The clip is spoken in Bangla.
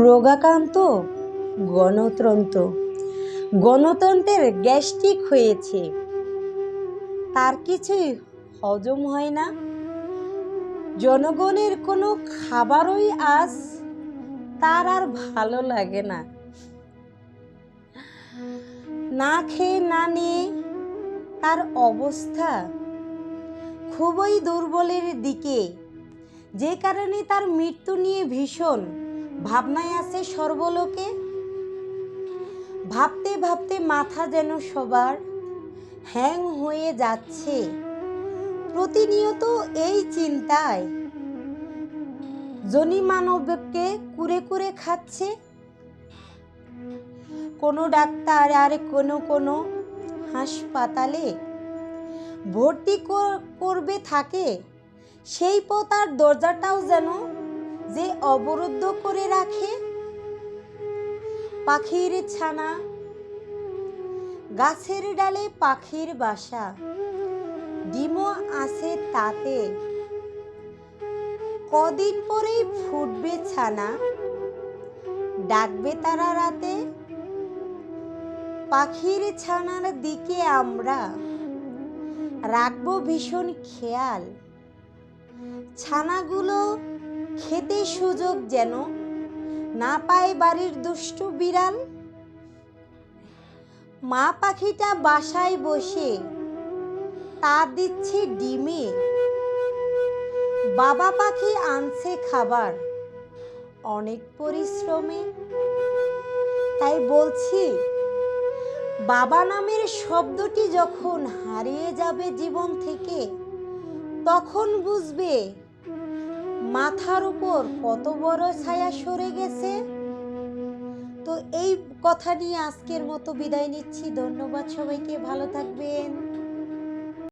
রোগাক্রান্ত গণতন্ত্র গণতন্ত্রের গ্যাস্ট্রিক হয়েছে, তার কিছুই হজম হয় না। জনগণের কোনো খাবারই আজ তার আর ভালো লাগে না। না খেয়ে না নিয়ে তার অবস্থা খুবই দুর্বলের দিকে, যে কারণে তার মৃত্যু নিয়ে ভীষণ ভাবনায় আছে সর্বলোকে। ভাবতে ভাবতে মাথা যেন সবার হ্যাং হয়ে যাচ্ছে। প্রতিনিয়ত এই চিন্তায় জনি মানবকে কুরে কুরে খাচ্ছে। কোনো ডাক্তার আর কোনো হাসপাতালে ভর্তি করবে থাকে, সেই পথ আর দরজাটাও যেন যে অবরুদ্ধ করে রাখে। পাখির ছানা, গাছের ডালে পাখির বাসা, ডিমও আছে তাতে, কদিন পরেই ফুটবে ছানা, ডাকবে তারা রাতে। পাখির ছানার দিকে আমরা রাখবো ভীষণ খেয়াল, ছানাগুলো খেতে সুযোগ যেন না পায় বাড়ির দুষ্টু বিড়াল। মা পাখিটা বাসায় বসে তা দিচ্ছে ডিমে, বাবা পাখি আনছে খাবার অনেক পরিশ্রমে। তাই বলছি, বাবা নামের শব্দটি যখন হারিয়ে যাবে জীবন থেকে, তখন বুঝবে মাথার উপর কত বড় ছায়া সরে গেছে। তো এই কথা নিয়ে আজকের মতো বিদায় নিচ্ছি। ধন্যবাদ সবাইকে, ভালো থাকবেন।